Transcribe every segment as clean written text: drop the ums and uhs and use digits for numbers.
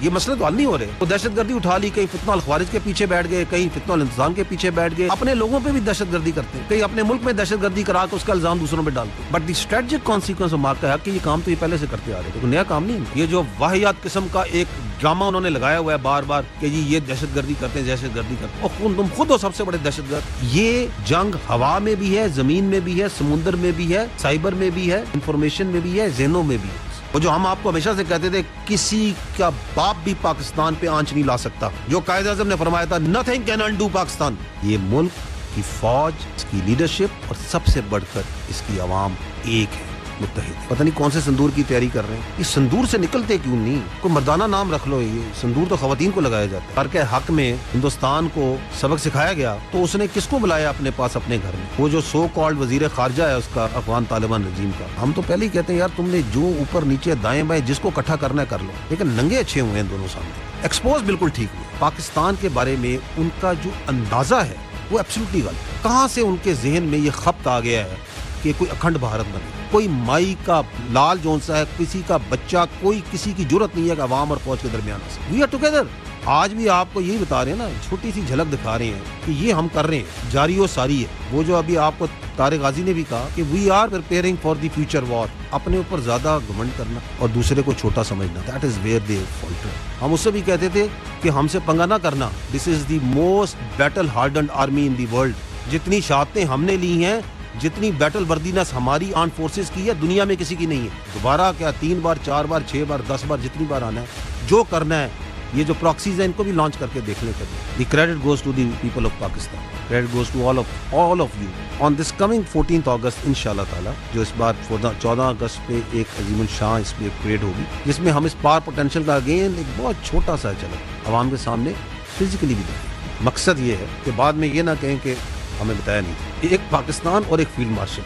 یہ مسئلے تو حل نہیں ہو رہے. وہ دہشت گردی اٹھا لی, کہیں فتنہ الخوارج کے پیچھے بیٹھ گئے, کہیں فتنہ الانتظام کے پیچھے بیٹھ گئے, اپنے لوگوں پہ بھی دہشت گردی کرتے ہیں, کہیں اپنے ملک میں دہشت گردی کرا کے اس کا الزام دوسروں پہ ڈالتے ہیں. But the strategic consequence of مارکا ہے کہ یہ کام تو یہ پہلے سے کرتے آ رہے تھے, کوئی نیا کام نہیں. یہ جو واحد قسم کا ایک ڈرامہ انہوں نے لگایا ہوا ہے بار بار کہ جی یہ دہشت گردی کرتے ہیں, دہشت گردی کرتے ہیں, اور تم خود ہو سب سے بڑے دہشت گرد. یہ جنگ ہوا میں بھی ہے, زمین میں بھی ہے, سمندر میں بھی ہے, سائبر میں بھی ہے, انفارمیشن میں بھی ہے, ذہنوں میں بھی ہے. وہ جو ہم آپ کو ہمیشہ سے کہتے تھے کسی کا باپ بھی پاکستان پہ آنچ نہیں لا سکتا, جو قائد اعظم نے فرمایا تھا nothing can undo پاکستان. یہ ملک کی فوج, اس کی لیڈرشپ اور سب سے بڑھ کر اس کی عوام ایک ہے, متحد. پتہ نہیں کون سے سندور کی تیاری کر رہے ہیں. اس سندور سے نکلتے کیوں نہیں؟ کوئی مردانہ نام رکھ لو. یہ سندور تو خواتین کو لگایا جاتا ہے. فرق حق میں ہندوستان کو سبق سکھایا گیا تو اس نے کس کو بلایا اپنے پاس اپنے گھر میں؟ وہ جو سو کالڈ وزیر خارجہ ہے اس کا, افغان طالبان رجیم کا. ہم تو پہلے ہی کہتے ہیں یار تم نے جو اوپر نیچے دائیں بائیں جس کو اکٹھا کرنا ہے کر لو, لیکن ننگے اچھے ہوئے ہیں دونوں سامنے. ایکسپوز بالکل ٹھیک ہوئے. پاکستان کے بارے میں ان کا جو اندازہ ہے وہ ایبسولوٹلی غلط. کہاں سے ان کے ذہن میں یہ خبت آ گیا ہے کہ کوئی اکھنڈ بھارت بنے, کوئی مائی کا لال جون سا ہے, کسی کا بچہ, کوئی کسی کی جرت نہیں ہے کہ عوام اور فوج کے درمیان سے وی آر ٹوگیدر. آج بھی آپ کو یہی بتا رہے ہیں نا, چھوٹی سی جھلک دکھا رہے ہیں کہ یہ ہم کر رہے ہیں, جاری و ساری ہے. وہ جو ابھی آپ کو طارق غازی نے بھی کہا کہ we are preparing for the future war. اپنے اوپر زیادہ گھمنڈ کرنا اور دوسرے کو چھوٹا سمجھنا, that is where they falter. ہم اس سے بھی کہتے تھے کہ ہم سے پنگا نہ کرنا, this is the most battle hardened army in the world. جتنی شہادتیں ہم نے لی ہیں, جتنی بیٹل وردینس ہماری آرم فورسز کی ہے, دنیا میں کسی کی نہیں ہے. دوبارہ کیا 3 بار 4 بار 6 بار 10 بار جتنی بار آنا ہے, جو کرنا ہے. یہ جو پراکسیز ہیں ان کو بھی لانچ کر کے دیکھ لیں. The credit goes to the people of Pakistan, credit goes to all of you on this coming 14th August انشاءاللہ تعالی. جو اس بار 14 اگست پہ ایک عظیم الشان اس پہ ایک پریڈ ہوگی, جس میں ہم اس پار پوٹینشیل کا اگین ایک بہت چھوٹا سا جھلک عوام کے سامنے فزیکلی بھی دیں. مقصد یہ ہے کہ بعد میں یہ نہ کہیں کہ ہمیں بتایا نہیں. ایک پاکستان اور ایک فیلڈ مارشل,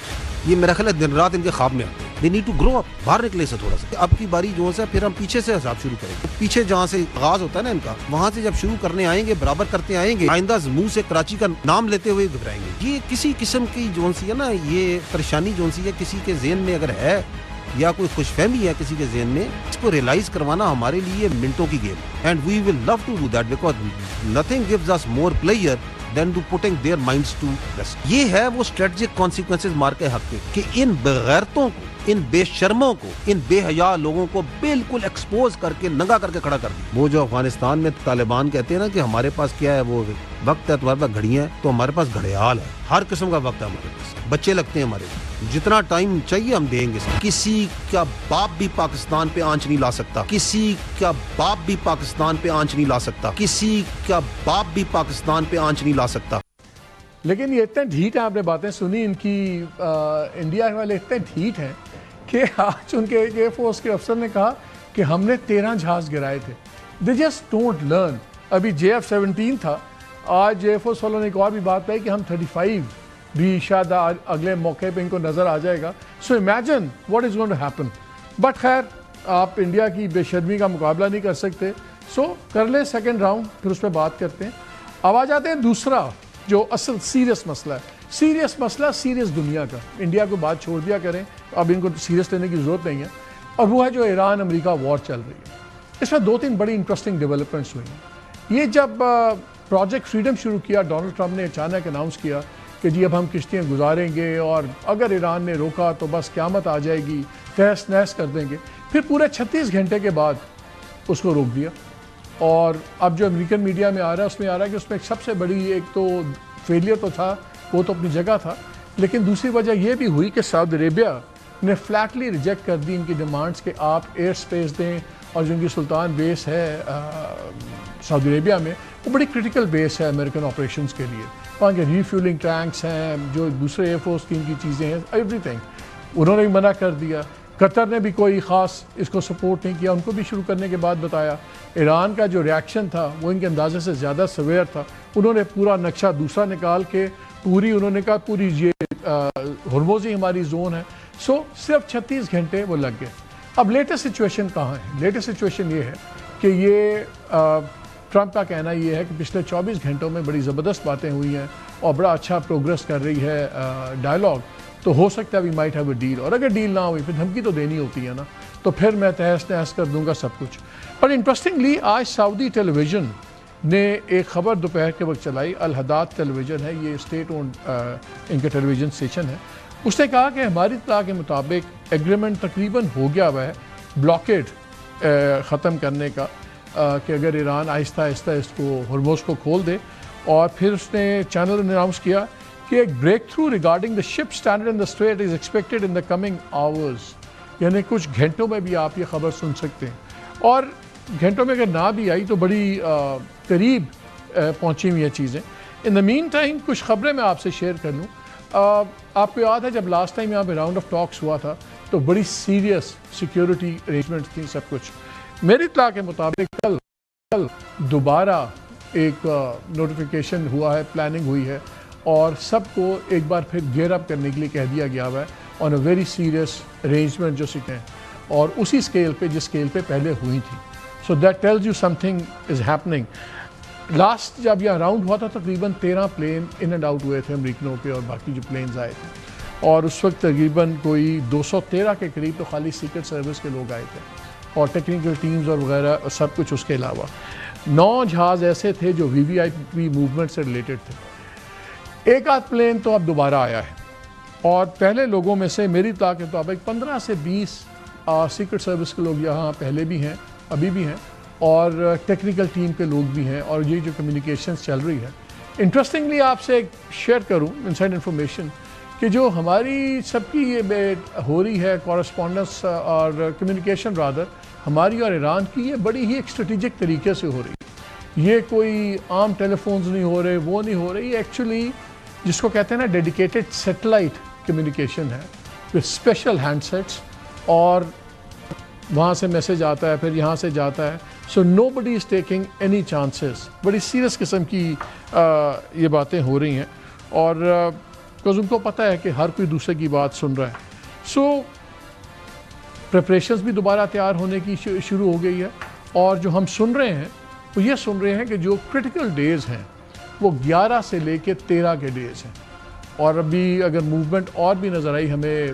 یہ میرا خیال ہے دن رات ان کے خواب میں آتے ہیں. دے نیڈ ٹو گرو اپ, باہر نکلے سے تھوڑا سا. اب کی باری جو ہے پھر ہم پیچھے سے حساب شروع کریں گے. پیچھے جہاں سے آغاز ہوتا ہے نا ان کا, وہاں سے جب شروع کرنے آئیں گے, برابر کرتے آئیں گے, آئندہ منہ سے کراچی کا نام لیتے ہوئے گھبرائیں گے. یہ کسی قسم کی جون سی ہے نا, یہ پریشانی جون سی ہے کسی کے ذہن میں اگر ہے, یا کوئی خوش فہمی ہے کسی کے ذہن میں, اس کو ریئلائز کروانا ہمارے لیے منٹوں کی game. And we will love to do that because nothing gives us more player than to putting their minds to rest. یہ ہے وہ اسٹریٹجک کانسیکوینسز مارکے حق کے, کہ ان بغیرتوں کو, ان بے شرموں کو, ان بے حیا لوگوں کو بالکل ایکسپوز کر کے ننگا کر کے کھڑا کر دیا. وہ جو افغانستان میں طالبان کہتے ہیں نا کہ ہمارے پاس کیا ہے, وہ وقت ہے, تمہارے پاس گھڑیاں ہیں, تو ہمارے پاس گھڑیال ہے, ہر قسم کا وقت ہے ہمارے پاس, بچے لگتے ہیں ہمارے, جتنا ٹائم چاہیے ہم دیں گے. کسی کا باپ بھی پاکستان پہ آنچ نہیں لا سکتا, کسی کا باپ بھی پاکستان پہ آنچ نہیں لا سکتا, کسی کا باپ بھی پاکستان پہ آنچ نہیں لا سکتا. لیکن یہ اتنے ڈھیٹ ہیں, آپ نے باتیں سنی ان کی, انڈیا والے اتنے ڈھیٹ ہیں کہ آج ان کے ایئر فورس کے افسر نے کہا کہ ہم نے 13 جہاز گرائے تھے. They just don't learn. ابھی JF-17 تھا, آج ایئر فورس والوں نے ایک اور بھی بات کہی کہ ہم 35 بھی شاید اگلے موقع پہ ان کو نظر آ جائے گا. So imagine what is going to happen. But خیر, آپ انڈیا کی بے شرمی کا مقابلہ نہیں کر سکتے, سو کر لیں سیکنڈ راؤنڈ, پھر اس پہ بات کرتے ہیں. اب آ جاتے ہیں دوسرا جو اصل سیریس مسئلہ ہے. سیریس مسئلہ سیریس دنیا کا, انڈیا کو بات چھوڑ دیا کریں, اب ان کو سیریس لینے کی ضرورت نہیں ہے. اور وہ ہے جو ایران امریکہ وار چل رہی ہے. اس میں 2-3 بڑی انٹرسٹنگ ڈیولپمنٹس ہوئی ہیں. یہ جب پروجیکٹ فریڈم شروع کیا, ڈونلڈ ٹرمپ نے اچانک اناؤنس کیا کہ جی اب ہم کشتیاں گزاریں گے, اور اگر ایران نے روکا تو بس قیامت آ جائے گی, تہس نہس کر دیں گے. پھر پورے 36 گھنٹے کے بعد اس کو روک دیا. اور اب جو امریکن میڈیا میں آ رہا ہے, اس میں آ رہا ہے کہ اس میں سب سے بڑی ایک تو فیلئر تو تھا, وہ تو اپنی جگہ تھا, لیکن دوسری وجہ یہ بھی ہوئی کہ سعودی عربیہ نے فلیٹلی ریجیکٹ کر دی ان کی ڈیمانڈز کہ آپ ایئر سپیس دیں. اور جو ان کی سلطان بیس ہے سعودی عربیہ میں, وہ بڑی کرٹیکل بیس ہے امریکن آپریشنز کے لیے. وہاں کے ریفیولنگ ٹینکس ہیں, جو دوسرے ایئر فورس کی ان کی چیزیں ہیں, ایوری تھنگ. انہوں نے بھی منع کر دیا. قطر نے بھی کوئی خاص اس کو سپورٹ نہیں کیا, ان کو بھی شروع کرنے کے بعد بتایا. ایران کا جو ریاکشن تھا وہ ان کے اندازے سے زیادہ سویئر تھا. انہوں نے پورا نقشہ دوسرا نکال کے پوری, انہوں نے کہا پوری یہ ہرموز ہی ہماری زون ہے. سو صرف 36 گھنٹے وہ لگ گئے. اب لیٹسٹ سچویشن کہاں ہے؟ لیٹسٹ سچویشن یہ ہے کہ یہ ٹرمپ کا کہنا یہ ہے کہ پچھلے 24 گھنٹوں میں بڑی زبردست باتیں ہوئی ہیں اور بڑا اچھا پروگریس کر رہی ہے ڈائلاگ, تو ہو سکتا ہے we might have a deal. اور اگر ڈیل نہ ہوئی پھر دھمکی تو دینی ہوتی ہے نا. تو پھر میں تہس نہس کر دوں گا سب کچھ. پر انٹرسٹنگلی آج سعودی ٹیلی ویژن نے ایک خبر دوپہر کے وقت چلائی. الحداد ٹیلی ویژن ہے, یہ اسٹیٹ اونڈ ان کا ٹیلی ویژن اسٹیشن ہے. اس نے کہا کہ ہماری اطلاع کے مطابق ایگریمنٹ تقریباً ہو گیا ہوا ہے بلاکیڈ ختم کرنے کا, کہ اگر ایران آہستہ آہستہ اس کو ہرموز کو کھول دے. اور پھر اس نے چینل اناؤنس کیا کہ ایک breakthrough regarding the ship standard in the strait is expected in the coming hours. یعنی کچھ گھنٹوں میں بھی آپ یہ خبر سن سکتے ہیں, اور گھنٹوں میں اگر نہ بھی آئی تو بڑی قریب پہنچی ہوئی ہیں چیزیں. ان دا مین ٹائم کچھ خبریں میں آپ سے شیئر کر لوں. آپ کو یاد ہے جب لاسٹ ٹائم یہاں پہ راؤنڈ آف ٹاکس ہوا تھا تو بڑی سیریس سیکیورٹی ارینجمنٹ تھی سب کچھ. میری اطلاع کے مطابق کل دوبارہ ایک نوٹیفیکیشن ہوا ہے, پلاننگ ہوئی ہے, اور سب کو ایک بار پھر گیئر اپ کرنے کے لیے کہہ دیا گیا ہوا ہے آن اے ویری سیریس ارینجمنٹ جو سکھیں, اور اسی اسکیل پہ جس اسکیل پہ پہلے ہوئی تھی. So that tells you some thing is happening. Last جب یہ راؤنڈ ہوا تھا تقریباً 13 پلین ان اینڈ آؤٹ ہوئے تھے امریکنوں کے, اور باقی جو پلینز آئے تھے, اور اس وقت تقریباً کوئی 213 کے قریب تو خالی سیکرٹ سروس کے لوگ آئے تھے, اور ٹیکنیکل ٹیمز اور وغیرہ سب کچھ. اس کے علاوہ 9 جہاز ایسے تھے جو وی وی آئی پی موومنٹ سے ریلیٹڈ تھے. ایک آدھ پلین تو اب دوبارہ آیا ہے, اور پہلے لوگوں میں سے میری اطلاع کے مطابق 15 سے 20 سیکرٹ سروس کے لوگ یہاں پہلے بھی ہیں, ابھی بھی ہیں, اور ٹیکنیکل ٹیم کے لوگ بھی ہیں, اور یہ جو کمیونیکیشنز چل رہی ہے. انٹرسٹنگلی آپ سے شیئر کروں انسائڈ انفارمیشن کہ جو ہماری سب کی یہ ہو رہی ہے کورسپونڈنس اور کمیونیکیشن رادر ہماری اور ایران کی, یہ بڑی ہی ایک اسٹریٹجک طریقے سے ہو رہی ہے. یہ کوئی عام ٹیلی فونز نہیں ہو رہے, وہ نہیں ہو رہی. یہ ایکچولی جس کو کہتے ہیں نا ڈیڈیکیٹڈ سیٹلائٹ کمیونیکیشن ہے وتھ اسپیشل ہینڈ سیٹس, اور وہاں سے میسج آتا ہے, پھر یہاں سے جاتا ہے. سو نو بڈی از ٹیکنگ اینی چانسز. بڑی سیریس قسم کی یہ باتیں ہو رہی ہیں, اور بکاز ان کو پتہ ہے کہ ہر کوئی دوسرے کی بات سن رہا ہے. سو پریپریشنز بھی دوبارہ تیار ہونے کی شروع ہو گئی ہے, اور جو ہم سن رہے ہیں وہ یہ سن رہے ہیں کہ جو کرٹیکل ڈیز ہیں وہ 11 سے لے کے 13 کے ڈیز ہیں. اور ابھی اگر موومنٹ اور بھی نظر آئی ہمیں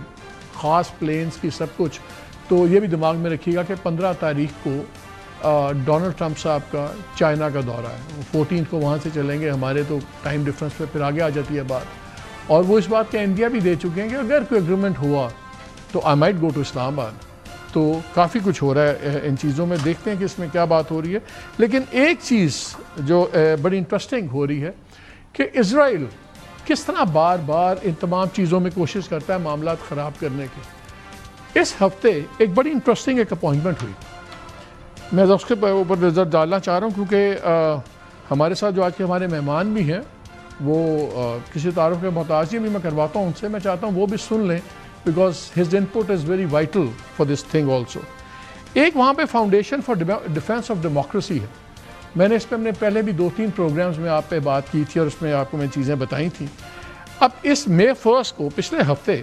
خاص پلینز کی سب کچھ, تو یہ بھی دماغ میں رکھیے گا کہ 15 تاریخ کو ڈونلڈ ٹرمپ صاحب کا چائنا کا دورہ ہے. 14 کو وہاں سے چلیں گے, ہمارے تو ٹائم ڈفرینس پہ پھر آگے آ جاتی ہے بات. اور وہ اس بات کا انڈیا بھی دے چکے ہیں کہ اگر کوئی ایگریمنٹ ہوا تو آئی مائٹ گو ٹو اسلام آباد. تو کافی کچھ ہو رہا ہے ان چیزوں میں, دیکھتے ہیں کہ اس میں کیا بات ہو رہی ہے. لیکن ایک چیز جو بڑی انٹرسٹنگ ہو رہی ہے کہ اسرائیل کس طرح بار بار ان تمام چیزوں میں کوشش کرتا ہے معاملات خراب کرنے کی. اس ہفتے ایک بڑی انٹرسٹنگ ایک اپوائنٹمنٹ ہوئی, میں اس کے اوپر نظر ڈالنا چاہ رہا ہوں کیونکہ ہمارے ساتھ جو آج کے ہمارے مہمان بھی ہیں وہ کسی تعارف کے محتاج بھی میں کرواتا ہوں ان سے. میں چاہتا ہوں وہ بھی سن لیں because his in put is very vital for this thing also. ایک وہاں پہ foundation for defence of democracy ہے. میں نے اس پہ اپنے پہلے بھی 2-3 پروگرامز میں آپ پہ بات کی تھی, اور اس میں آپ کو میں چیزیں بتائی تھیں. اب اس مئی 1 کو پچھلے ہفتے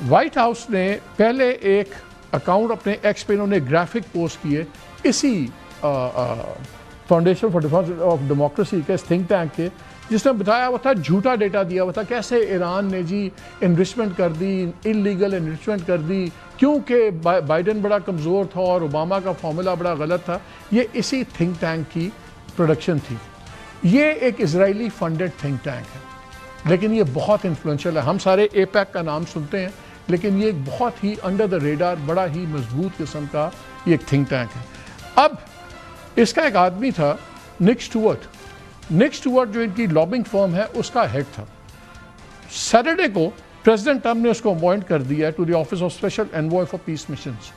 وائٹ ہاؤس نے پہلے ایک اکاؤنٹ اپنے ایکس پہ انہوں نے گرافک پوسٹ کیے اسی foundation for defence of democracy کے, اس تھنک ٹینک کے, جس نے بتایا ہوا تھا, جھوٹا ڈیٹا دیا ہوا تھا کیسے ایران نے جی انرچمنٹ کر دی, انلیگل انرچمنٹ کر دی, کیونکہ بائیڈن بڑا کمزور تھا اور اوباما کا فارمولا بڑا غلط تھا. یہ اسی تھنک ٹینک کی پروڈکشن تھی. یہ ایک اسرائیلی فنڈڈ تھنک ٹینک ہے, لیکن یہ بہت انفلوئنشل ہے. ہم سارے اے پیک کا نام سنتے ہیں, لیکن یہ ایک بہت ہی انڈر دا ریڈار بڑا ہی مضبوط قسم کا یہ ایک تھنک ٹینک ہے. اب اس کا ایک آدمی تھا نک سٹوارٹ جو ان کی لابنگ فرم ہے اس کا ہیڈ تھا. سیٹرڈے کو پریزیڈنٹ ٹرمپ نے اس کو اپوائنٹ کر دیا to the office of special envoy for peace missions,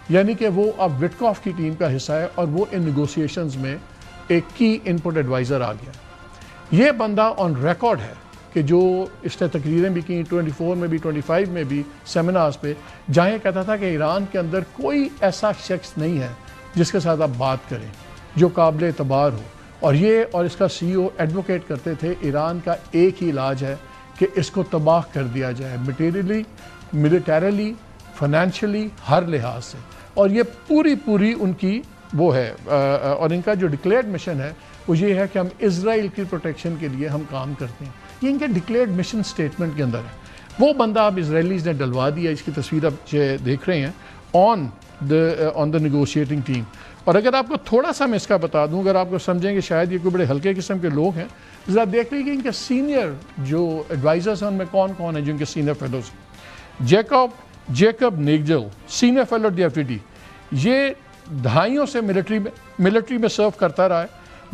یعنی کہ وہ اب وٹکاف کی ٹیم کا حصہ ہے, اور وہ ان نیگوسیشنز میں ایک کی ان پٹ ایڈوائزر آ گیا. یہ بندہ آن ریکارڈ ہے کہ جو اس نے تقریریں بھی کی 24 میں بھی 25 میں بھی سیمینارز پہ, جہاں یہ کہتا تھا کہ ایران کے اندر کوئی ایسا شخص نہیں ہے جس کے ساتھ آپ بات کریں جو قابل اعتبار ہو. اور یہ اور اس کا سی او ایڈوکیٹ کرتے تھے ایران کا ایک ہی علاج ہے کہ اس کو تباہ کر دیا جائے, مٹیریلی, ملیٹریلی, فائنینشلی, ہر لحاظ سے. اور یہ پوری ان کی وہ ہے, اور ان کا جو ڈکلیئرڈ مشن ہے وہ یہ ہے کہ ہم اسرائیل کی پروٹیکشن کے لیے ہم کام کرتے ہیں. یہ ان کے ڈکلیئرڈ مشن سٹیٹمنٹ کے اندر ہے. وہ بندہ اب اسرائیلیز نے ڈلوا دیا, اس کی تصویر اب دیکھ رہے ہیں, on the negotiating team. اور اگر آپ کو تھوڑا سا میں اس کا بتا دوں, اگر آپ کو سمجھیں کہ شاید یہ کوئی بڑے ہلکے قسم کے لوگ ہیں, ذرا دیکھ لیجیے ان کے سینئر جو ایڈوائزرز ہیں ان میں کون کون ہیں جو ان کے سینئر فیلوز ہیں. Jacob Nagel, senior fellow D F T D, یہ دہائیوں سے ملٹری میں سرو کرتا رہا ہے.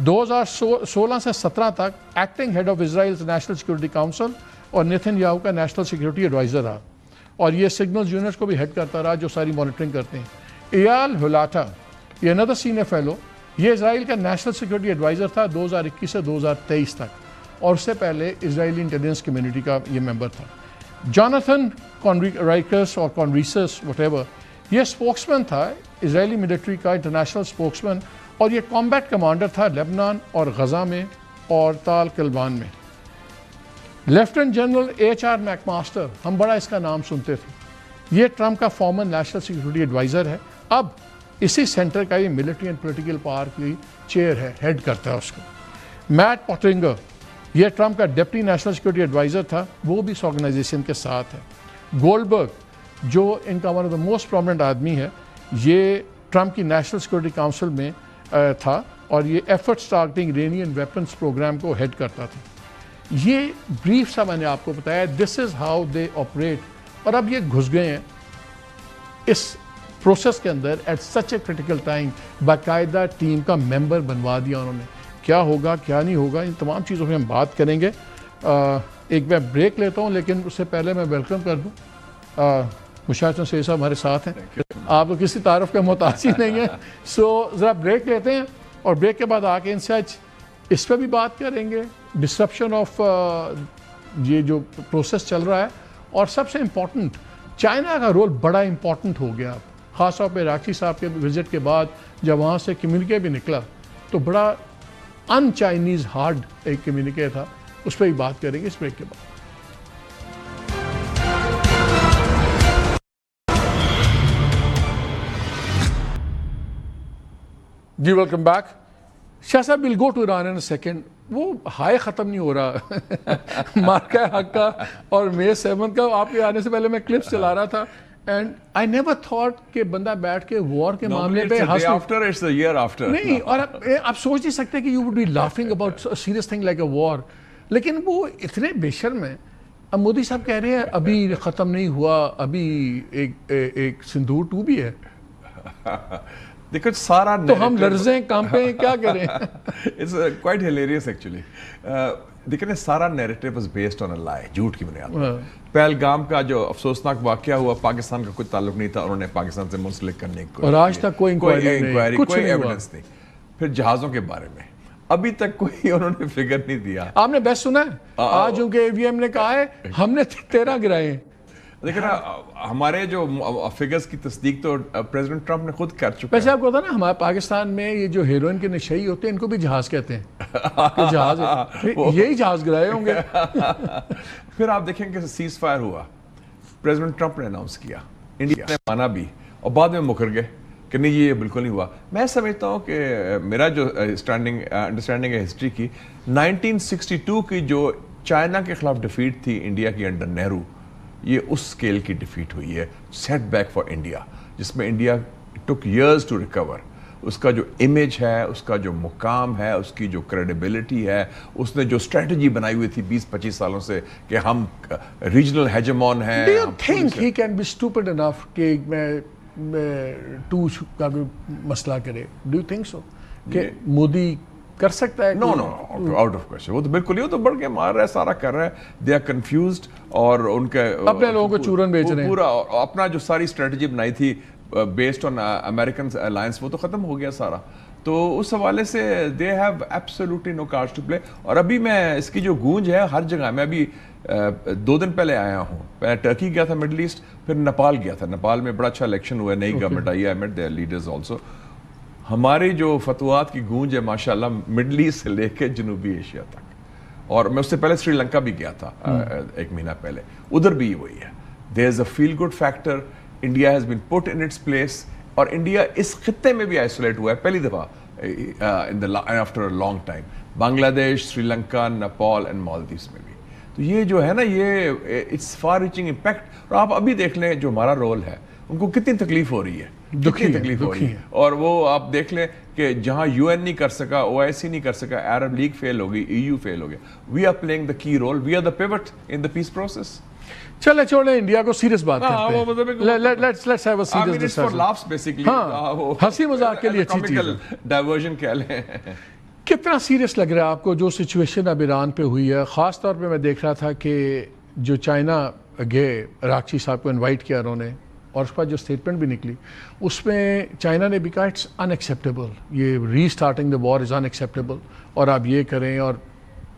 2016 سے 17 تک acting head of Israel national security council اور نیتن یاہو کا نیشنل سیکورٹی ایڈوائزر رہا, اور یہ سگنل یونٹس کو بھی ہیڈ کرتا رہا جو ساری مانیٹرنگ کرتے ہیں. ایال ہلاٹا, یہ اندر سینئر فیلو, یہ اسرائیل کا نیشنل سیکورٹی ایڈوائزر تھا 2021 سے 2023 تک, اور اس سے پہلے اسرائیلی انٹیلیجنس کمیونٹی کا یہ ممبر تھا. جوناتھن کانریکس اور کانریسس وٹ ایور, یہ اسپوکسمین تھا اسرائیلی ملٹری کا, انٹرنیشنل اسپوکسمین, اور یہ کامبیٹ کمانڈر تھا لیبنان اور غزہ میں اور تال کلبان میں. Lieutenant general HR make master, ہم بڑا اس کا نام سنتے تھے, یہ ٹرمپ کا فارمر نیشنل سیکورٹی ایڈوائزر ہے, اب اسی سینٹر کا یہ ملٹری اینڈ پولیٹیکل پاور کی چیئر ہے, ہیڈ کرتا ہے اس کو. میٹ پوٹنگر, یہ ٹرمپ کا ڈپٹی نیشنل سیکورٹی ایڈوائزر تھا, وہ بھی اس آرگنائزیشن کے ساتھ ہے. گولڈبرگ, جو ان کا one of the most prominent آدمی ہے, یہ ٹرمپ کی نیشنل سیکورٹی کاؤنسل میں تھا, اور یہ ایفرٹس ٹارگٹنگ ایرانین ویپنس پروگرام کو ہیڈ کرتا تھا. یہ بریف سا میں نے آپ کو بتایا, دس از ہاؤ دے آپریٹ. اور اب یہ گھس گئے ہیں اس پروسیس کے اندر at such a critical time, باقاعدہ ٹیم کا ممبر بنوا دیا انہوں نے. کیا ہوگا کیا نہیں ہوگا, ان تمام چیزوں پہ ہم بات کریں گے. ایک میں بریک لیتا ہوں, لیکن اس سے پہلے میں ویلکم کر دوں مشاہد سید صاحب ہمارے ساتھ ہیں. آپ کو کسی تعارف کا محتاج ہی نہیں ہے, سو ذرا بریک لیتے ہیں, اور بریک کے بعد آ کے ان سے اس پہ بھی بات کریں گے, ڈسرپشن آف یہ جو پروسیس چل رہا ہے, اور سب سے امپورٹنٹ چائنا کا رول بڑا امپورٹنٹ ہو گیا. خاص طور پہ راکھی صاحب کے وزٹ کے بعد جب وہاں سے کمیونیکے بھی نکلا تو بڑا ان چائنیز ہارڈ ایک کمیونیکے تھا, اس پہ ہی بات کریں گے اس بریک کے بعد. جی ویلکم بیک. شاہ صاحب we'll go to Iran in second. وہ ہائی ختم نہیں ہو رہا مارکہ حق کا اور May 7 کا. آپ کے آنے سے پہلے میں کلپس چلا رہا تھا, اینڈ آئی نیور تھاٹ کہ بندہ بیٹھ کے وار کے معاملے پہ نہیں, اور آپ سوچ نہیں سکتے کہ you would be laughing about serious thing like a war, لیکن وہ اتنے بے شرم ہیں. اب مودی صاحب کہہ رہے ہیں ابھی ختم نہیں ہوا, ابھی ایک سندور 2 بھی ہے. دیکھو سارا تو ہم لرزیں کانپیں, کیا کریں. It's quite hilarious actually. دیکھیں سارا narrative was based on a lie, جھوٹ کی بنیاد پر. پہلگام کا جو افسوسناک واقعہ ہوا, پاکستان کا کوئی تعلق نہیں تھا, انہوں نے پاکستان سے منسلک کرنے کی, اور آج تک کوئی انکوائری کوئی ایویڈنس نہیں. پھر جہازوں کے بارے میں ابھی تک کوئی انہوں نے فگر نہیں دیا. آپ نے بیسٹ سنا ہے آج ان کے AVM نے کہا ہے ہم نے 13 گرائے ہیں. دیکھیں نا ہمارے جو فگرز کی تصدیق تو پریزیڈنٹ ٹرمپ نے خود کر چکا ہے. ویسے آپ کو پتا نا ہمارے پاکستان میں یہ جو ہیروئن کے نشئی ہوتے ہیں ان کو بھی جہاز کہتے ہیں, جہاز یہی جہاز گرائے ہوں گے. پھر آپ دیکھیں کہ سیز فائر ہوا, پریزیڈنٹ ٹرمپ نے اناؤنس کیا, انڈیا نے مانا بھی, اور بعد میں مکر گئے کہ نہیں یہ بالکل نہیں ہوا. میں سمجھتا ہوں کہ میرا جو انڈرسٹینڈنگ ہے ہسٹری کی, 1962 کی جو چائنا کے خلاف ڈیفیٹ تھی انڈیا کی انڈر نہرو, یہ اس سکیل کی ڈیفیٹ ہوئی ہے, سیٹ بیک فار انڈیا, جس میں India took years to recover. اس کا جو امیج ہے, اس کا جو مقام ہے, اس کی جو کریڈیبلٹی ہے, اس نے جو اسٹریٹجی بنائی ہوئی تھی 20-25 سالوں سے کہ ہم ریجنل ہیجمون ہیں. Do you think he can be stupid enough کہ میں ٹو کا کوئی مسئلہ کرے؟ Do you think so کہ مودی کر سکتا ہے؟ نو آؤٹ آف کوسچن. وہ تو بالکل ہی, وہ تو بڑھ کے مار رہا ہے, سارا کر رہا ہے. دے آر کنفیوزڈ, اور ان کے اپنے لوگوں کو چورن بیچ رہے ہیں. پورا اپنا جو ساری اسٹریٹجی بنائی تھی بیسڈ آن امریکن الائنس, وہ تو ختم ہو گیا سارا. تو اس حوالے سے they have absolutely no cards to play. اور ابھی میں اس کی جو گونج ہے ہر جگہ, میں ابھی 2 دن پہلے آیا ہوں, پہلے ٹرکی گیا تھا مڈل ایسٹ, پھر نیپال گیا تھا. نیپال میں بڑا اچھا الیکشن ہوا ہے, نئی گورنمنٹ آئی ہے, آئی میٹ دیئر لیڈرز آلسو. ہماری جو فتوحات کی گونج ہے ماشاءاللہ مڈل ایسٹ سے لے کے جنوبی ایشیا تک, اور میں اس سے پہلے سری لنکا بھی گیا تھا 1 مہینہ پہلے, ادھر بھی وہی ہے. There is a feel good factor, India has been put in its place, اور انڈیا اس خطے میں بھی آئسولیٹ ہوا ہے پہلی دفعہ after a long time. Bangladesh, Sri Lanka, Nepal and Maldives میں بھی. تو یہ جو ہے نا, یہ اٹس فار ریچنگ امپیکٹ. اور آپ ابھی دیکھ لیں جو ہمارا رول ہے ان کو کتنی تکلیف ہو رہی ہے, دکھی کتنی ہے, تکلیف ہو رہی دکھی ہے. ہے. اور وہ آپ دیکھ لیں کہ جہاں UN نہیں کر سکا, OIC نہیں کر سکا, عرب لیگ فیل ہو گئی, EU فیل ہو گیا, we are playing the key role, we are the pivot in the peace process. چلے چھوڑیں انڈیا کو, سیریس بات کرتے ہیں. Let's have a serious discussion. ہاں, ہنسی مذاق کے لیے اچھی چیز ہے. ڈائیورژن کہہ لیں. کتنا سیریس لگ رہا ہے آپ کو جو سچویشن اب ایران پہ ہوئی ہے؟ خاص طور پہ میں دیکھ رہا تھا کہ جو چائنا گئے, راکچی صاحب کو انوائٹ کیا انہوں نے, اور اس کے بعد جو اسٹیٹمنٹ بھی نکلی اس میں چائنا نے بھی کہا اٹس ان ایکسیپٹیبل, یہ ری starting the war is in acceptable, اور آپ یہ کریں, اور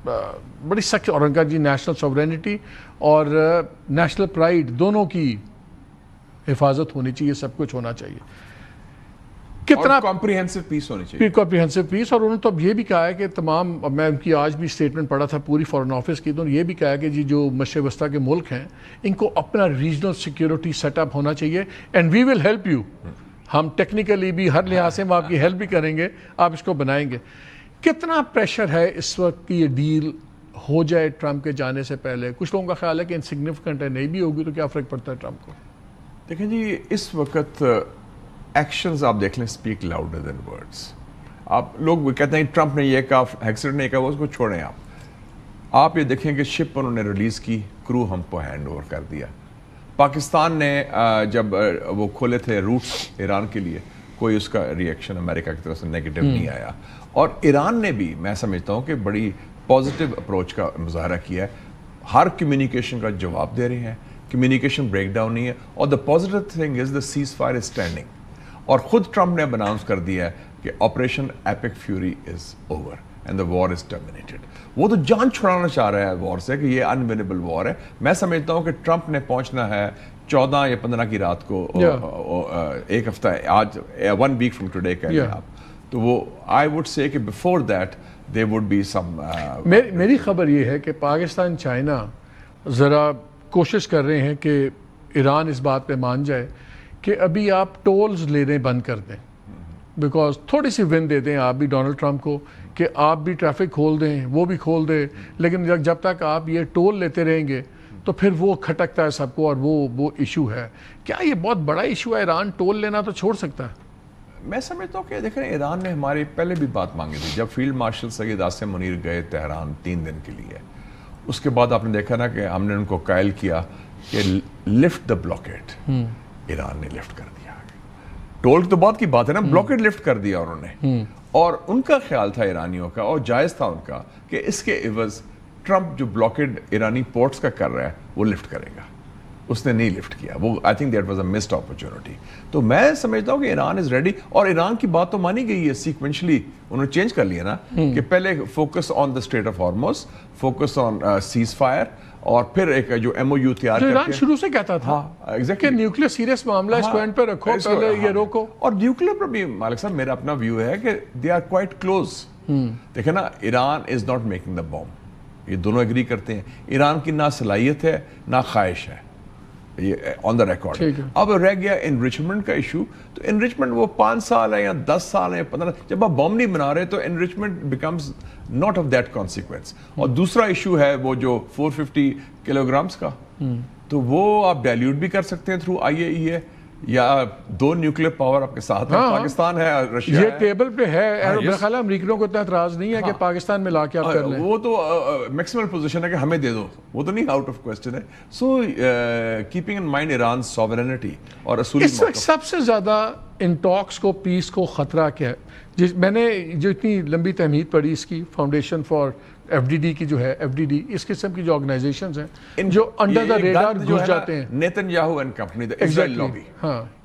بڑی سخت, اور ان کا جی نیشنل سوورینٹی اور نیشنل پرائیڈ دونوں کی حفاظت ہونی چاہیے, سب کچھ ہونا چاہیے. کتنا کمپریہنسو پیس ہونی چاہیے, کمپریہنسو پیس. اور انہوں نے تو اب یہ بھی کہا ہے کہ تمام, میں ان کی آج بھی اسٹیٹمنٹ پڑھا تھا پوری فارن آفس کی, تو یہ بھی کہا ہے کہ جی جو مشرق وسطیٰ کے ملک ہیں ان کو اپنا ریجنل سیکیورٹی سیٹ اپ ہونا چاہیے, and we will help you. ہم ٹیکنیکلی بھی ہر لحاظ سے ہم آپ کی ہیلپ بھی کریں گے, آپ اس کو بنائیں گے. کتنا پریشر ہے اس وقت کہ یہ ڈیل ہو جائے ٹرمپ کے جانے سے پہلے؟ کچھ لوگوں کا خیال ہے کہ انسگنیفیکنٹ ہے, نہیں بھی ہوگی تو کیا فرق پڑتا ہے ٹرمپ کو؟ دیکھیں جی اس وقت ایکشنز آپ دیکھ لیں اسپیک لاؤڈر دین ورڈز. آپ لوگ کہتے ہیں ٹرمپ نے یہ کہا, ہیکسٹ نے کہا, وہ اس کو چھوڑیں. آپ یہ دیکھیں کہ شپ انہوں نے ریلیز کی, کرو ہم کو ہینڈ اوور کر دیا. پاکستان نے جب وہ کھولے تھے روٹس ایران کے لیے, کوئی اس کا ریئیکشن امریکہ کی طرف سے نیگیٹو نہیں آیا. اور ایران نے بھی میں سمجھتا ہوں کہ بڑی پازیٹیو اپروچ کا مظاہرہ کیا ہے, ہر کمیونیکیشن کا جواب دے رہے ہیں, کمیونیکیشن بریک ڈاؤن نہیں ہے. اور the positive thing is the ceasefire is standing. اور خود ٹرمپ نے اناؤنس کر دیا ہے کہ operation epic fury is over and the war is terminated. وہ تو جان چھڑانا چاہ رہا ہے وار سے کہ یہ انونیبل وار ہے. میں سمجھتا ہوں کہ ٹرمپ نے پہنچنا ہے 14 یا 15 کی رات کو, ایک ہفتہ, آج 1 week from today کہہ لیں آپ, تو وہ آئی وڈ سے کہ before that they would be some. میری خبر یہ ہے کہ پاکستان چائنا ذرا کوشش کر رہے ہیں کہ ایران اس بات پہ مان جائے کہ ابھی آپ ٹولز لینے بند کر دیں, بیکاز تھوڑی سی ون دے دیں آپ بھی ڈونلڈ ٹرمپ کو کہ آپ بھی ٹریفک کھول دیں, وہ بھی کھول دیں, لیکن جب تک آپ یہ ٹول لیتے رہیں گے تو پھر وہ کھٹکتا ہے سب کو, اور وہ ایشو ہے. کیا یہ بہت بڑا ایشو ہے؟ ایران ٹول لینا تو چھوڑ سکتا ہے. میں سمجھتا ہوں کہ دیکھیں ایران نے ہماری پہلے بھی بات مانگی تھی جب فیلڈ مارشل سید عاصم منیر گئے تہران 3 دن کے لیے. اس کے بعد آپ نے دیکھا نا کہ ہم نے ان کو قائل کیا کہ لفٹ دا بلاکیٹ, ایران نے لفٹ کر دیا. ٹول تو بات کی بات ہے نا, بلاکیٹ لفٹ کر دیا انہوں نے. اور ان کا خیال تھا ایرانیوں کا, اور جائز تھا ان کا, کہ اس کے عوض ٹرمپ جو بلاکیڈ ایرانی پورٹس کا کر رہا ہے وہ لفٹ کرے گا. اس نے نہیں لفٹ کیا, وہ I think that was a missed opportunity. تو میں سمجھتا ہوں کہ ایران از ریڈی, اور ایران کی بات تو مانی گئی ہے سیکوینشلی, انہوں نے چینج کر لیا نا کہ پہلے focus on the strait of Hormuz, focus on cease fire, اور پھر ایک جو MOU تیار کر کے. ایران شروع سے کہتا تھا کہ نیوکلیر سیریس معاملہ اس کو اینڈ پہ رکھو, پہلے یہ روکو. اور نیوکلیر پر بھی مالک صاحب میرا اپنا ویو ہے کہ دے آر کوائٹ کلوز. دیکھیں نا, Iran is not making the boom, یہ دونوں ایگری کرتے ہیں. ایران کی نہ صلاحیت ہے نہ خواہش ہے, یہ آن دا ریکارڈ. اب رہ گیا انریچمنٹ کا ایشو, تو انریچمنٹ وہ 5 سال ہے یا 10 سال ہے یا 15, جب آپ بم نہیں بنا رہے تو enrichment becomes not of that consequence. اور دوسرا ایشو ہے وہ جو 450 کلوگرامز کا, تو وہ آپ ڈائلیوٹ بھی کر سکتے ہیں تھرو IAEA, یا 2 نیوکلیر پاور آپ کے ساتھ ہیں, پاکستان ہے, رشیا ہے, یہ ٹیبل پہ ہے. میرا خیال ہے امریکیوں کو اتنا اعتراض نہیں ہے کہ پاکستان میں لا کے آپ کر لیں. وہ تو میکسیمل پوزیشن ہے کہ ہمیں دے دو, وہ تو نہیں آؤٹ آف کوسچن ہے. So keeping in mind Iran sovereignty اور اصولی اس وقت سب سے زیادہ ان ٹاکس کو, پیس کو خطرہ کیا ہے؟ میں نے جو اتنی لمبی تحمید پڑھی اس کی, فاؤنڈیشن فار FDD کی جو ہے, FDD اس قسم کی جو آرگنائزیشنز ہیں جو انڈر دا ریڈار گھس جاتے ہیں, Netanyahu and company, the Israel lobby,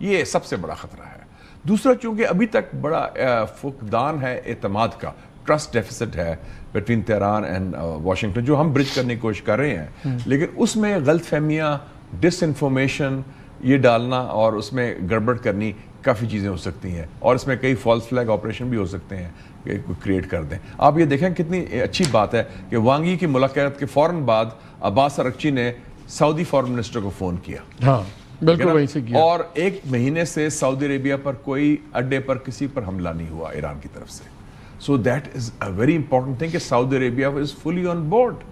یہ سب سے بڑا خطرہ ہے. دوسرا چونکہ ابھی تک بڑا فقدان ہے اعتماد کا, ٹرسٹ ڈیفیسٹ ہے بٹوین تہران اینڈ واشنگٹن, جو ہم برج کرنے کی کوشش کر رہے ہیں, لیکن اس میں غلط فہمیاں, ڈس انفارمیشن یہ ڈالنا اور اس میں گڑبڑ کرنی کافی چیزیں ہو سکتی ہیں, اور اس میں کئی فالس فلیگ آپریشن بھی ہو سکتے ہیں کہ کریٹ کر دیں. آپ یہ دیکھیں کتنی اچھی بات ہے کہ وانگی کی ملاقات کے فوراً بعد عباس ارغچی نے سعودی فارن منسٹر کو فون کیا. ہاں بالکل وہیں سے کیا. اور 1 مہینے سے سعودی عربیہ پر کوئی اڈے پر کسی پر حملہ نہیں ہوا ایران کی طرف سے. So that is a very important thing کہ Saudi Arabia is fully on board.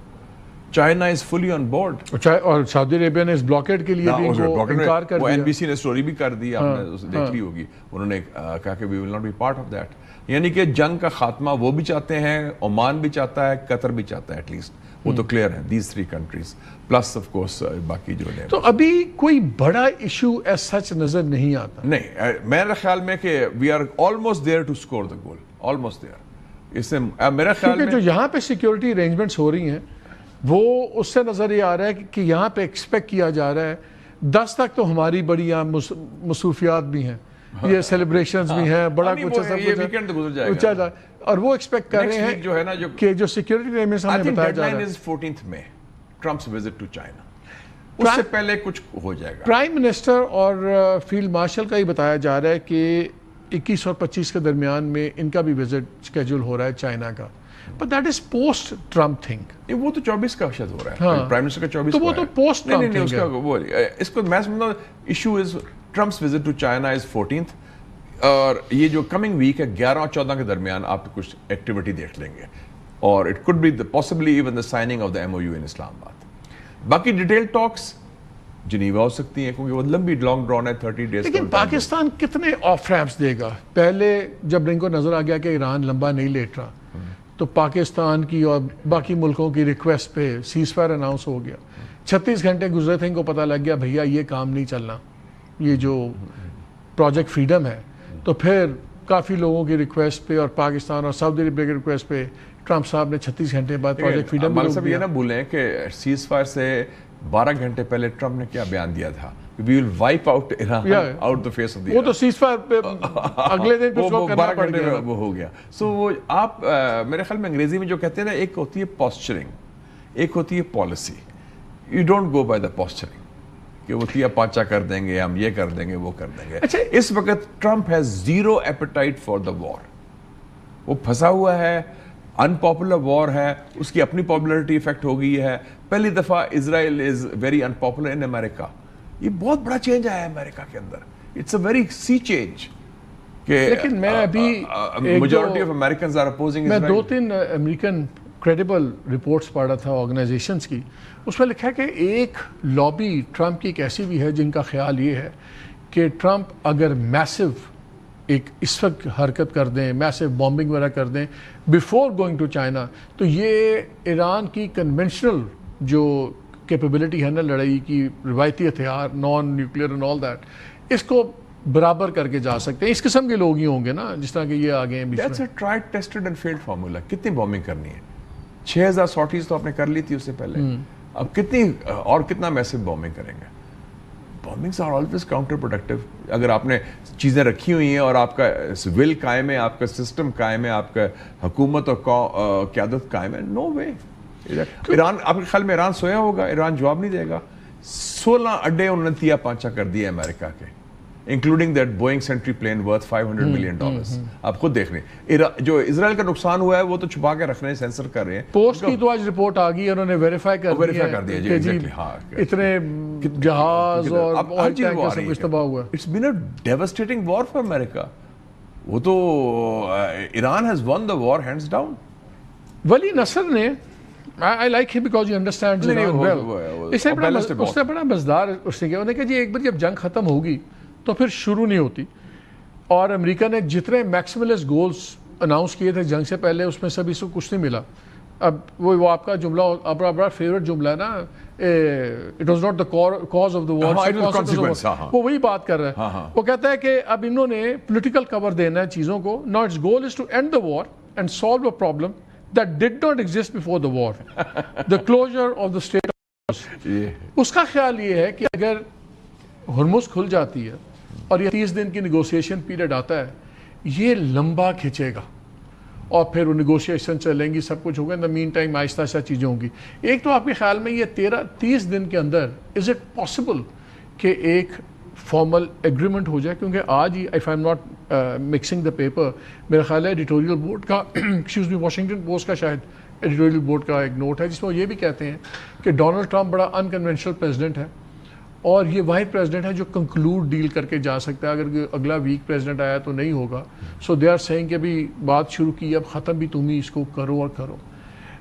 China is fully on board. اور سعودی عربیہ نے اس بلاکیڈ کے لیے بھی انکار کر وہ دیا. NBC نے سٹوری بھی کر دی, آپ نے دیکھ لی ہوگی. انہوں نے کہا کہ we will not be part of that. یعنی کہ جنگ کا خاتمہ وہ بھی چاہتے ہیں, عمان بھی چاہتا ہے, قطر بھی چاہتا ہے ایٹ لیسٹ. وہ تو کلیئر ہے, these three countries plus of course باقی جو ہے. تو ابھی کوئی بڑا ایشو ایز سچ نظر نہیں آتا. نہیں, میرے خیال میں کہ we are almost there to score the goal, almost there. اس سے میرے خیال میں جو یہاں پہ سیکیورٹی ارینجمنٹس ہو رہی ہیں وہ اس سے نظر یہ آ رہا ہے کہ یہاں پہ ایکسپیکٹ کیا جا رہا ہے 10 تک تو ہماری بڑی یہاں مصروفیات بھی ہیں, یہ سیلیبریشنز بھی ہیں, بڑا کچھ ویکینڈ گزر جائے گا, اور وہ ایکسپیکٹ کر رہے ہیں جو ہے نا کہ جو سیکیورٹی ارینجمنٹس ہمیں بتایا جا رہا ہے 14th میں ٹرمپس وزٹ ٹو چائنا, اس سے پہلے کچھ ہو جائے گا. پرائم منسٹر اور فیلڈ مارشل کا ہی بتایا جا رہا ہے کہ 21 اور 25 کے درمیان میں ان کا بھی وزٹ سکیجول ہو رہا ہے چائنا کا. But that is post Trump thing. وہ تو 24 کا شاید ہو رہا ہے, پرائم منسٹر کا 24 تو وہ تو post Trump thing ہے. اس کو میں سمجھتا ہوں issue is Trump's visit to China is 14th, اور یہ جو کمنگ ویک ہے 11 اور 14 کے درمیان آپ کچھ ایکٹیویٹی دیکھ لیں گے, اور it could be possibly even the signing of the MOU in Islamabad. باقی ڈیٹیل ٹاکس جنیوا ہو سکتی ہیں کیونکہ وہ لمبی لانگ ڈرون ہے 30 days. لیکن پاکستان کتنے آف ریمپس دے گا؟ پہلے جب ان کو نظر آ گیا کہ ایران لمبا نہیں لیٹ رہا تو پاکستان کی اور باقی ملکوں کی ریکویسٹ پہ سیز فائر اناؤنس ہو گیا. 36 گھنٹے گزرے تھے, ان کو پتہ لگ گیا بھیا یہ کام نہیں چلنا, یہ جو پروجیکٹ فریڈم ہے. تو پھر کافی لوگوں کی ریکویسٹ پہ اور پاکستان اور سعودی عربیہ کی ریکویسٹ پہ ٹرمپ صاحب نے 36 گھنٹے بعد پروجیکٹ فریڈم بھی روک دیا. یہ نہ بھولیں کہ سیز فائر سے 12 گھنٹے پہلے ٹرمپ نے کیا بیان دیا تھا, we will wipe out Iran out the face of the earth. وہ تو سیز فائر پہ اگلے دن کچھ لوگ کرنا پڑ گیا, وہ ہو گیا. سو وہ آپ میرے خیال میں انگریزی میں جو کہتے ہیں نا, ایک ہوتی ہے پوسچرنگ, ایک ہوتی ہے policy. You don't go by the posturing کہ وہ تیا پانچا کر دیں گے, ہم یہ کر دیں گے, وہ کر دیں گے. اس وقت Trump has zero appetite for the war. وہ پھنسا ہوا ہے, ان پاپولر وار ہے, اس کی اپنی پاپولرٹی افیکٹ ہو گئی ہے. پہلی دفعہ اسرائیل is very in popular in امریکہ. یہ بہت بڑا چینج آیا ہے امریکہ کے اندر. It's a very sea change کہ لیکن میں ابھی majority of Americans are opposing میں اسرائیل. 2-3 امریکن کریڈیبل رپورٹس پڑھ رہا تھا آرگنائزیشنز کی, اس میں لکھا ہے کہ ایک لابی ٹرمپ کی ایک ایسی بھی ہے جن کا خیال یہ ہے کہ ٹرمپ اگر میسو ایک اس وقت حرکت کر دیں, میسو بامبنگ وغیرہ کر دیں بیفور گوئنگ ٹو چائنا, تو یہ ایران کی کنونشنل جو کیپیبلٹی ہے نا لڑائی کی, روایتی ہتھیار, non nuclear and all that, اس کو برابر کر کے جا سکتے ہیں. اس قسم کے لوگ ہی ہوں گے نا جس طرح کہ یہ آگے ہیں بیچ میں. That's a tried, tested and failed formula. کتنی بامبنگ کرنی ہے؟ 6000 سارٹیز تو آپ نے کر لی تھی اس سے پہلے, اب کتنی اور کتنا میسو بامبنگ کریں گے؟ بامبنگز آر آلویز کاؤنٹر پروڈکٹیو. اگر آپ نے چیزیں رکھی ہوئی ہیں اور آپ کا ول قائم ہے, آپ کا سسٹم قائم ہے, آپ کا حکومت اور قیادت قائم ہے, نو وے. ایران, آپ کے خیال میں ایران سویا ہوگا؟ ایران جواب نہیں دے گا. 16 اڈے انہوں نے تیا پانچا کر دیا امریکہ کے, including that Boeing sentry plane worth $500 million. آپ خود دیکھ رہے ہیں جو اسرائیل کا نقصان ہوا ہے وہ تو چھپا کے رکھ رہے ہیں, سینسر کر رہے ہیں. پوسٹ کی تو آج رپورٹ آ گئی, انہوں نے ویریفائی کر دیا کہ اتنے جہاز اور آئل ٹینکر سب کچھ تباہ ہوا. It's been a devastating war for America. وہ تو Iran has won the war hands down. Vali Nasr نے I like him because he understands Iran well. اس نے بڑا مزدار اس نے کیا, انہوں نے کہا جی ایک بار جب جنگ ختم ہوگی تو پھر شروع نہیں ہوتی. اور امریکہ نے جتنے میکسیملسٹ گولز اناؤنس کیے تھے جنگ سے پہلے, اس میں سے بھی کچھ نہیں ملا. اب وہ آپ کا جملہ, آپ کا بڑا فیوریٹ جملہ ہے نا, it was not the cause of the war, وہ وہی بات کر رہا ہے. وہ کہتا ہے کہ اب انہوں نے پولیٹیکل کور دینا ہے چیزوں کو. Now it's goal is to end the war and solve a problem that did not exist before the war, the closure of the Strait of Hormuz. اس کا خیال یہ ہے کہ اگر ہرمز کھل جاتی ہے اور یہ 30 دن کی نیگوسیشن پیریڈ آتا ہے, یہ لمبا کھچے گا اور پھر وہ نیگوسیشن چلیں گی, سب کچھ ہوگا. ان دا مین ٹائم آہستہ آہستہ چیزیں ہوں گی. ایک تو آپ کے خیال میں یہ 30 دن کے اندر از اٹ پاسبل کہ ایک فارمل ایگریمنٹ ہو جائے؟ کیونکہ آج ہی, if I am not mixing the paper, میرا خیال ہے ایڈیٹوریل بورڈ کا, ایکسکیوز می, واشنگٹن پوسٹ کا شاید ایڈیٹوریل بورڈ کا ایک نوٹ ہے جس میں وہ یہ بھی کہتے ہیں کہ ڈونلڈ ٹرمپ بڑا ان کنونشنل پریزیڈنٹ ہے اور یہ واحد پریزیڈنٹ ہے جو کنکلوڈ ڈیل کر کے جا سکتا ہے. اگر اگلا ویک پریزیڈنٹ آیا تو نہیں ہوگا. سو دے آر سیئنگ کہ ابھی بات شروع کی, اب ختم بھی تم ہی اس کو کرو اور کرو.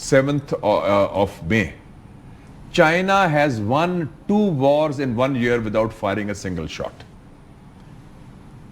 7th of May, China has won 2 wars in 1 year without firing a single shot.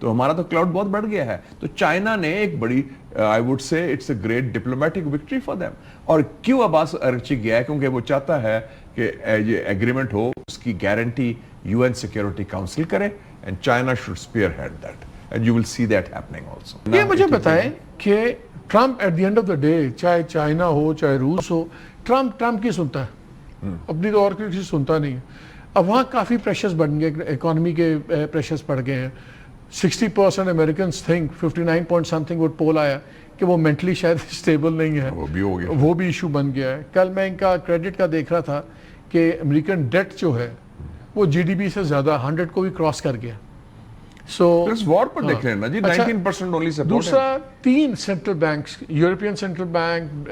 تو ہمارا تو کلاؤڈ بہت بڑھ گیا ہے. تو چائنا نے ایک بڑی I would say it's a great diplomatic victory for them. اور کیوں عباس اراغچی گیا ہے؟ کیونکہ وہ چاہتا ہے کہ یہ ایگریمنٹ ہو, اس کی گارنٹی UN سیکیورٹی کاؤنسل کرے, and China should spearhead that, and you will see that happening also. یہ مجھے بتائیں کہ Trump at the end of the day, چاہے چائنا ہو چاہے روس ہو, ٹرمپ کی سنتا ہے, اپنی تو اور کسی سنتا نہیں ہے. اب وہاں کافی پریشرز بڑھ گئے, اکانومی کے پریشرز پڑ گئے ہیں. 60% Americans think 59 point some thing وہ پول آیا کہ وہ مینٹلی شاید اسٹیبل نہیں ہے, وہ بھی ہو گیا, وہ بھی ایشو بن گیا ہے. کل میں ان کا کریڈٹ کا دیکھ رہا تھا کہ امریکن ڈیٹ جو ہے وہ GDP سے زیادہ 100 کو بھی کراس کر گیا. سو وار پر دیکھ لینا جی, 19% only support. دوسرا 3 central banks, European central bank,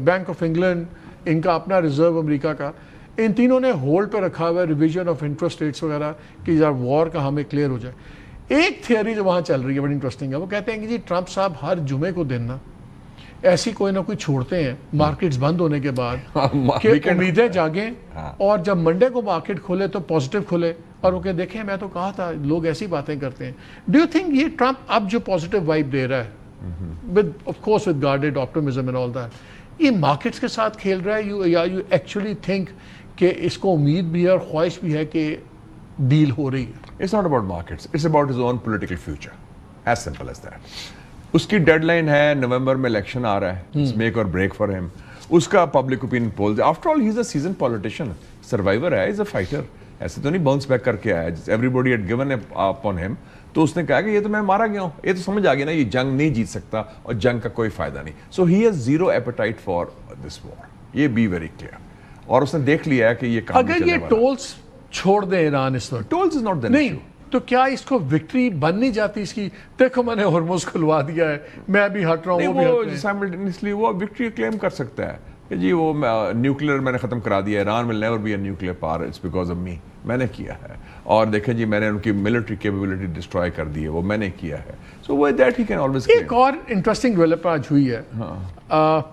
bank of England, ان کا اپنا ریزرو امریکہ کا, ان تینوں نے ہولڈ پہ رکھا ہوا ہے ریویژن آف انٹرسٹ ریٹس وغیرہ کہ یار وار کا ہمیں کلیئر ہو جائے. ایک تھیوری جو وہاں چل رہی ہے بڑی انٹرسٹنگ ہے, وہ کہتے ہیں کہ جی ٹرمپ صاحب ہر جمعے کو دن نا ایسی کوئی نہ کوئی چھوڑتے ہیں مارکیٹس بند ہونے کے بعد کہ امیدیں جاگیں, اور جب منڈے کو مارکیٹ کھولے تو پازیٹیو کھلے, اور وہ کہ دیکھیں میں تو کہا تھا لوگ ایسی باتیں کرتے ہیں. ڈو یو تھنک یہ ٹرمپ اب جو پازیٹیو وائب دے رہا ہے with of course with guarded optimism and all that, یہ مارکیٹس کے ساتھ کھیل رہا ہے یا یو ایکچولی تھنک کہ اس کو امید بھی ہے اور خواہش بھی ہے کہ ڈیل ہو رہی ہے؟ It's not about markets, it's about his own political future, as simple as that. اس کی ڈیڈ لائن ہے, نومبر میں الیکشن آ رہا ہے, it's make or break for him. اس کا public opinion polls, after all he's a seasoned politician, survivor ہے, he's a fighter, ایسے تو نہیں باؤنس بیک کر کے آیا. everybody had given up on him, تو اس نے کہا کہ یہ تو میں مارا گیا ہوں, یہ تو سمجھ آ گیا نا یہ جنگ نہیں جیت سکتا اور جنگ کا کوئی فائدہ نہیں. So he has zero appetite for this war, یہ be very clear. اور اس نے دیکھ لیا ہے کہ یہ کام اگر یہ ٹولز چھوڑ دیں ایران اس وقت, ٹولز از ناٹ دا نہیں تو کیا اس کو وکٹری بن نہیں جاتی اس کی؟ دیکھو میں نے ہرمز کھلوا دیا ہے, میں بھی ہٹ رہا ہوں, وہ سائملٹینیسلی وہ وکٹری کلیم کر سکتا ہے کہ جی وہ نیوکلیر میں نے ختم کرا دیا, Iran will never be a nuclear power, it's because of me, میں نے کیا ہے. اور دیکھیں جی میں نے ان کی ملٹری کیپیبلٹی ڈسٹروائے کر دی ہے, وہ میں نے کیا ہے. سو وہ دیٹ ہی کین آلویز. ایک اور انٹرسٹنگ ڈیولپ آج ہوئی ہے,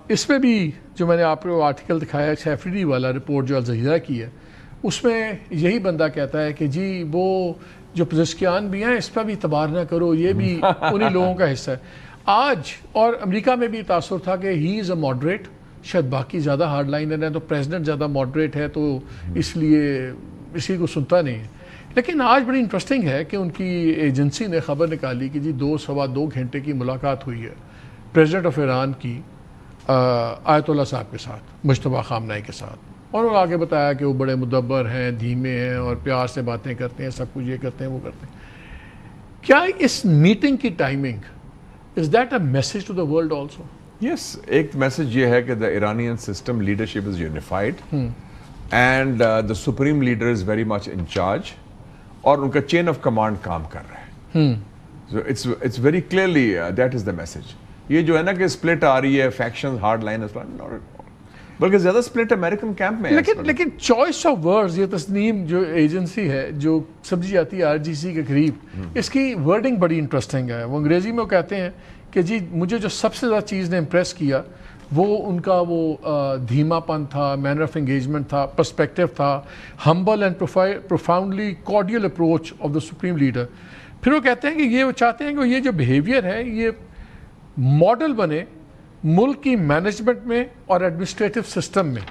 اس میں بھی جو میں نے آپ کو آرٹیکل دکھایا سیفریڈی والا رپورٹ جو الجزیرہ کی ہے, اس میں یہی بندہ کہتا ہے کہ جی وہ جو پزشکیان بھی ہیں اس پہ بھی اعتبار نہ کرو, یہ بھی انہی لوگوں کا حصہ ہے. آج اور امریکہ میں بھی تاثر تھا کہ ہی از اے ماڈریٹ, شاید باقی زیادہ ہارڈ لائنر ہیں, تو پریزیڈنٹ زیادہ ماڈریٹ ہے تو اس لیے اسی کو سنتا نہیں ہے. لیکن آج بڑی انٹرسٹنگ ہے کہ ان کی ایجنسی نے خبر نکالی کہ جی 2-2.25 گھنٹے کی ملاقات ہوئی ہے پریزیڈنٹ آف ایران کی آیت اللہ صاحب کے ساتھ, مجتبیٰ خامنہئی کے ساتھ, اور وہ آگے بتایا کہ وہ بڑے مدبر ہیں, دھیمے ہیں اور پیار سے باتیں کرتے ہیں, سب کچھ یہ کرتے ہیں وہ کرتے ہیں. کیا اس میٹنگ کی timing is that a message to the world also? Yes, ایک میسج یہ ہے کہ the Iranian system leadership is unified and the supreme leader is very much in charge, اور ان کا چین آف کمانڈ کام کر رہا ہے. So it's very clearly that is the message. یہ جو ہے نا کہ اسپلٹ آ رہی ہے, فیکشن ہارڈ لائن, بلکہ زیادہ اسپلٹ امریکن کیمپ میں ہے. لیکن چوائس آف ورڈز, یہ تسنیم جو ایجنسی ہے جو سمجھی جاتی ہے RGC کے قریب, اس کی ورڈنگ بڑی انٹرسٹنگ ہے. وہ انگریزی میں وہ کہتے ہیں کہ جی مجھے جو سب سے زیادہ چیز نے امپریس کیا وہ ان کا وہ دھیما پن تھا, مینر آف انگیجمنٹ تھا, پرسپیکٹو تھا, humble and profoundly کارڈیل approach of the supreme leader. پھر وہ کہتے ہیں کہ یہ وہ چاہتے ہیں کہ یہ جو بیہیویئر ہے یہ ماڈل بنے ملک کی مینجمنٹ میں اور ایڈمنسٹریٹو سسٹم میں,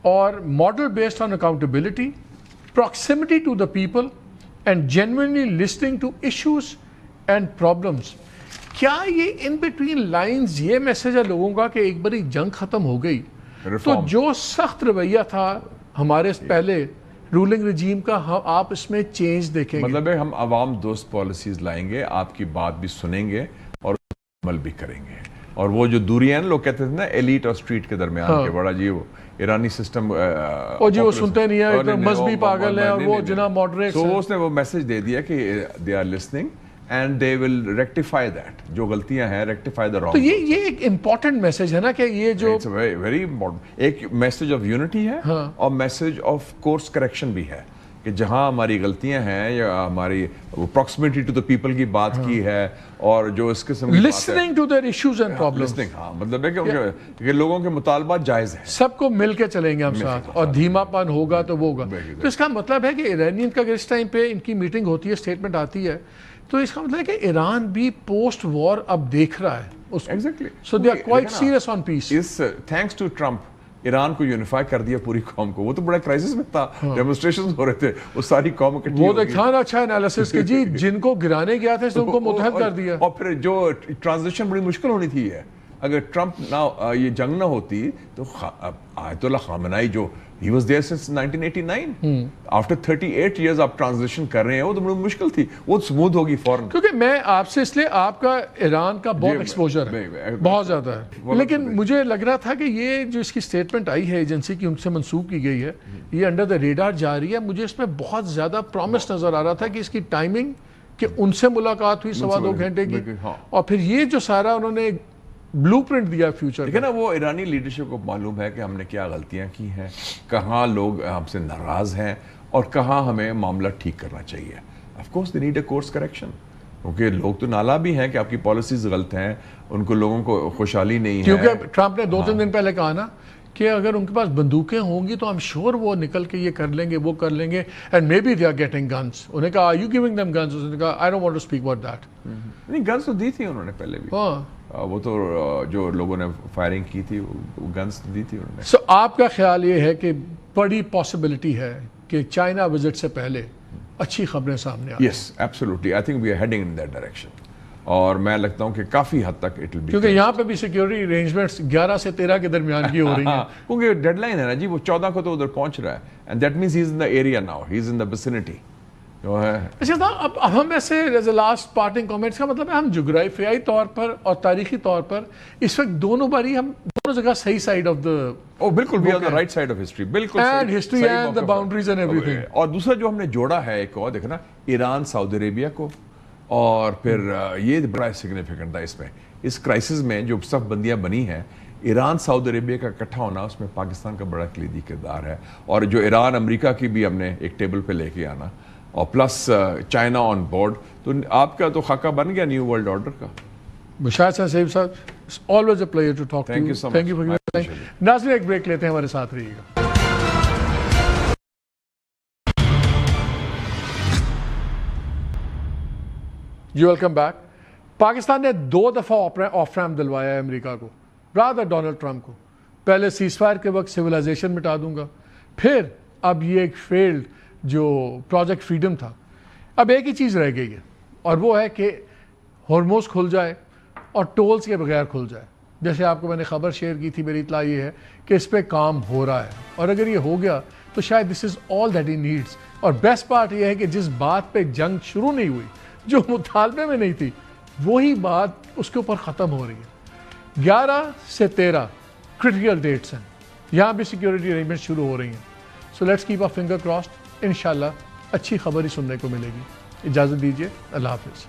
اور model based on accountability, proximity to the people and genuinely listening to issues and problems. کیا یہ ان بٹوین لائنز یہ میسج ہے لوگوں کا کہ ایک باری جنگ ختم ہو گئی تو جو سخت رویہ تھا ہمارے پہلے رولنگ رجیم کا, آپ اس میں چینج دیکھیں گے؟ مطلب ہے ہم عوام دوست پالیسیز لائیں گے, آپ کی بات بھی سنیں گے اور عمل بھی کریں گے. اور وہ جو دوریاں لوگ کہتے تھے نا ایلیٹ اور اسٹریٹ کے درمیان کے, بڑا جی وہ ایرانی سسٹم اور جی وہ سنتے نہیں ہیں, مذہبی پاگل ہیں, اور وہ جناب ماڈریٹ. تو اس نے وہ میسج دے دیا کہ they are listening and they will rectify that, جو غلطیاں ہیں ریکٹیفائی دا رانگ. تو یہ ایک امپورٹنٹ میسج ہے نا کہ یہ جو ویری امپورٹنٹ ایک میسج آف یونٹی ہے اور میسج آف کورس کریکشن بھی ہے کہ جہاں ہماری غلطیاں ہیں یا ہماری پراکسیمٹی ٹو دا پیپل کی بات کی ہے, اور جو اس قسم کی listening to their issues and problems, مطلب ہے کہ لوگوں کے مطالبات جائز ہیں, سب کو مل کے چلیں گے ہم ساتھ, اور دھیما پن ہوگا تو وہ ہوگا. تو اس کا مطلب ہے کہ ایرانین کا اگر اس ٹائم پہ ان کی میٹنگ ہوتی ہے, اسٹیٹمنٹ آتی ہے, تو اس کا مطلب ہے کہ ایران بھی پوسٹ وار اب دیکھ رہا ہے اس کو. Exactly. So they are quite serious on peace. Us thanks to Trump Iran کو یونیفائی کر دیا پوری قوم کو. وہ تو بڑا کرائسس میں تھا, ڈیمونسٹریشن ہو رہے تھے, وہ ساری قوم اکٹھی وہ ہو تو گئی. تھا نا اچھا انالیسس کہ جی جن کو گرانے گیا تھا ان کو متحد کر دیا. اور پھر جو ٹرانزیشن بڑی مشکل ہونی تھی ہے, اگر ٹرمپ نہ یہ جنگ نہ ہوتی تو آیت اللہ خامنائی جو he was there since 1989 after 38 years آپ ٹرانزیشن کر رہے ہیں, وہ تو بڑی مشکل تھی, وہ سموتھ ہوگی فوراً. کیونکہ میں آپ سے اس لیے آپ کا ایران کا بہت ایکسپوجر ہے, بہت زیادہ ہے, لیکن مجھے لگ رہا تھا کہ یہ جو اس کی سٹیٹمنٹ آئی ہے ایجنسی کی ان سے منسوخ کی گئی ہے, یہ انڈر دا ریڈار جا رہی ہے. مجھے اس میں بہت زیادہ پرومس نظر آ رہا تھا کہ اس کی ٹائمنگ, کہ ان سے ملاقات ہوئی 2.25 گھنٹے کی, اور پھر یہ جو سارا انہوں نے بلو پرنٹ دیا فیوچر. لیکن نا وہ ایرانی لیڈرشپ کو معلوم ہے کہ ہم نے کیا غلطیاں کی ہیں, کہاں لوگ ہم سے ناراض ہیں اور کہاں ہمیں معاملہ ٹھیک کرنا چاہیے. Of course they need a course correction, کیونکہ لوگ تو نالا بھی ہیں کہ آپ کی پالیسیز غلط ہیں, ان کو لوگوں کو خوشحالی نہیں ہے. کیونکہ ٹرمپ نے 2-3 دن پہلے کہا نا کہ اگر ان کے پاس بندوقیں ہوں گی تو I'm sure وہ نکل کے یہ کر لیں گے, وہ کر لیں گے, and maybe they are getting guns. انہوں نے کہا are you giving them guns? اس نے کہا I don't want to speak about that. نہیں, گنس تو دی تھی انہوں نے پہلے بھی, وہ تو جو لوگوں نے فائرنگ کی تھی وہ گنس دی تھی انہوں نے. سو آپ کا خیال یہ ہے کہ بڑی پاسبلٹی ہے کہ چائنا وزٹ سے پہلے اچھی خبریں سامنے آئیں؟ Yes absolutely, I think we are heading in that direction, اور میں لگتا ہوں کہ کافی حد تک اٹ ول بی, کیونکہ یہاں پہ بھی سیکیورٹی ارینجمنٹس 11 سے 13 کے درمیان کی ہو رہی ہیں. کیونکہ ڈیڈ لائن ہے نا جی, وہ 14 کو تو ادھر پہنچ رہا ہے, and that means he is in the area now, he is in the vicinity جو ہے. اچھا, اب ہم ایسے as a last parting comments کا مطلب ہے ہم جغرافیائی طور پر اور تاریخی طور پر اس وقت دونوں باری ہم دونوں جگہ صحیح سائیڈ آف دا, او بالکل we are the right side of history, بالکل and history and the boundaries and everything. اور دوسرا جو ہم نے جوڑا ہے ایک اور دیکھنا, ایران سعودی عربیہ کو, اور پھر یہ بڑا سگنیفیکنٹ تھا اس میں, اس کرائسس میں جو صف بندیاں بنی ہیں, ایران سعودی عربیہ کا اکٹھا ہونا, اس میں پاکستان کا بڑا کلیدی کردار ہے, اور جو ایران امریکہ کی بھی ہم نے ایک ٹیبل پہ لے کے آنا, اور پلس چائنا آن بورڈ, تو آپ کا تو خاکہ بن گیا نیو ورلڈ آرڈر کا. مشاہد صاحب صاحب, it's always a pleasure to talk to you. Thank you so much. Thank you for your time. ناظرین ایک بریک لیتے ہیں, ہمارے ساتھ رہیے گا. جی ویلکم بیک. پاکستان نے 2 دفعہ آف ریمپ دلوایا ہے امریکہ کو, برادر ڈونلڈ ٹرمپ کو. پہلے سیز فائر کے وقت سویلائزیشن مٹا دوں گا, پھر اب یہ ایک فیلڈ جو پروجیکٹ فریڈم تھا, اب ایک ہی چیز رہ گئی ہے, اور وہ ہے کہ ہارموز کھل جائے اور ٹولز کے بغیر کھل جائے. جیسے آپ کو میں نے خبر شیئر کی تھی, میری اطلاع یہ ہے کہ اس پہ کام ہو رہا ہے, اور اگر یہ ہو گیا تو شاید دس از آل دیٹ ہی نیڈس. اور بیسٹ پارٹ یہ ہے کہ جس بات پہ جنگ شروع نہیں ہوئی, جو مطالبے میں نہیں تھی, وہی بات اس کے اوپر ختم ہو رہی ہے. 11 سے 13 کرٹیکل ڈیٹس ہیں, یہاں بھی سیکیورٹی ارینجمنٹ شروع ہو رہی ہیں. So let's keep a finger crossed, انشاءاللہ اچھی خبر ہی سننے کو ملے گی. اجازت دیجیے, اللہ حافظ.